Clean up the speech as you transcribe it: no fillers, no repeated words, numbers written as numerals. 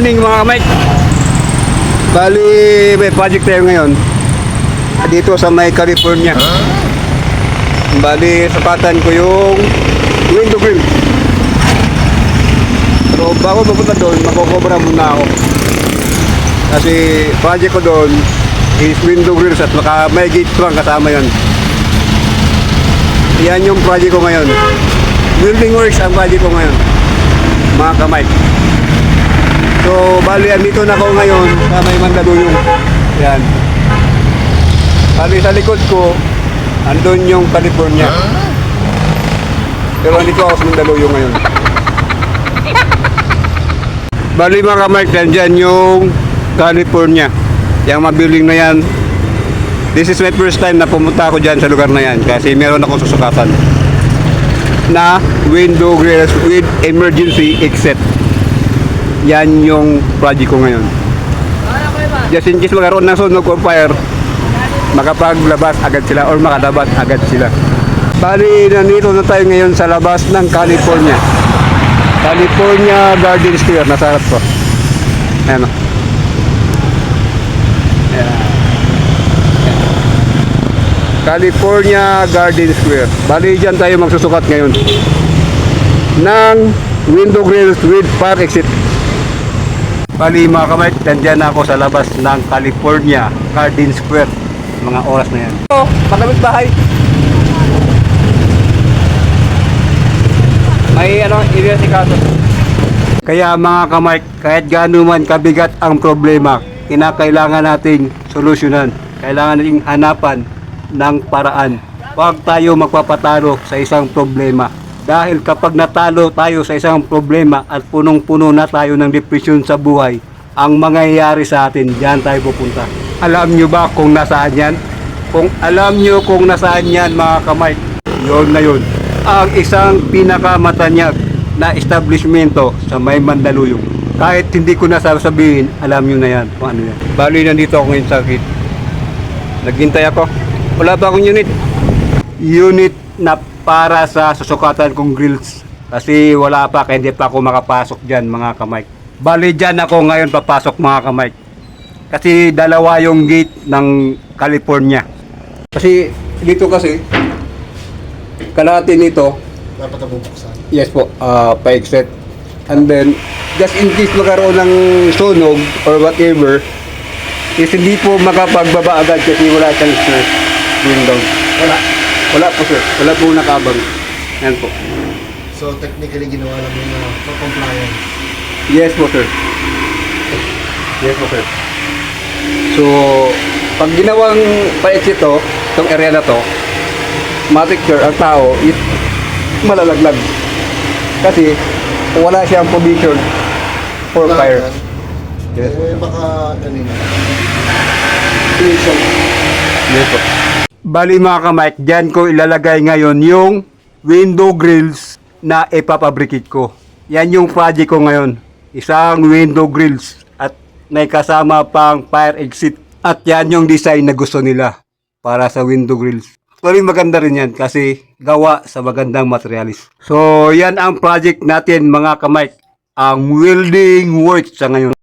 morning mga kamay. Bali, may project tayo ngayon dito sa may California. Bali, sapatan ko yung window grill. Pero bago mapunta doon, makokobra muna ako. Kasi project ko doon is window grills at may gate trunk kasama yun. Yan yung project ko ngayon. Building works ang project ko ngayon, mga kamay. So, bali, andito na ako ngayon sa may Mandaluyong. Yan. Bali, sa likod ko, andun yung California. Pero andito ako sa Mandaluyong ngayon. Bali, mga kamay, dyan yung California. Yung mga na yan. This is my first time na pumunta ako dyan sa lugar na yan. Kasi meron akong susukatan na window grills with emergency exit. Yan yung project ko ngayon. Just in case magkaroon ng sunog or fire, makapaglabas agad sila or makalabas agad sila. Bali, nandito na tayo ngayon sa labas ng California. California Garden Square. Nasa harap ko. Ayan o. California Garden Square. Bali, dyan tayo magsusukat ngayon ng window grills with fire exit. Bali, mga kamay, dyan ako sa labas ng California Garden Square. Mga oras na yan. So, matamit bahay. May iresikaso. Kaya mga kamay, kahit gaano man kabigat ang problema, kinakailangan nating solusyonan. Kailangan nating hanapan ng paraan. Huwag tayo magpapatalo sa isang problema. Dahil kapag natalo tayo sa isang problema at punong-puno na tayo ng depression sa buhay, ang mangyayari sa atin, diyan tayo pupunta. Alam nyo ba kung nasaan yan? Kung alam nyo kung nasaan yan, mga kamay, yun na yun. Ang isang pinakamatanyag na establishmento sa may Mandaluyong. Kahit hindi ko na sasabihin, alam nyo na yan kung ano yan. Bali, nandito ako ngayon sa kit. Naghintay ako. Wala ba akong unit? Unit na para sa susukatan kong grills. Kasi wala pa, kaya hindi pa ako makapasok dyan, mga kamay. Bali, dyan ako ngayon papasok, mga kamay. Kasi dalawa yung gate ng California. Kasi dito kasi, kalahati nito, dapat nabubuksan. yes po, pa-exit. And then, just in case magkaroon ng sunog or whatever, is hindi po makapagbaba agad kasi wala siyang window. Wala po sir, wala po nakabang. Yan po. So technically ginawa lang yun for compliance. Yes po sir. Yes po sir. So, pag ginawang pa-exit to, itong area na to, matik sir, ang tao is malalaglag. Kasi wala siyang provision for fire. Yes po. Baka kanina. Yes po. Bali mga kamay, dyan ko ilalagay ngayon yung window grills na ipapabricate ko. Yan yung project ko ngayon. Isang window grills at may kasama pang fire exit. At yan yung design na gusto nila para sa window grills. Actually maganda rin yan kasi gawa sa magandang materialis. So yan ang project natin mga kamay. Ang welding works sa ngayon.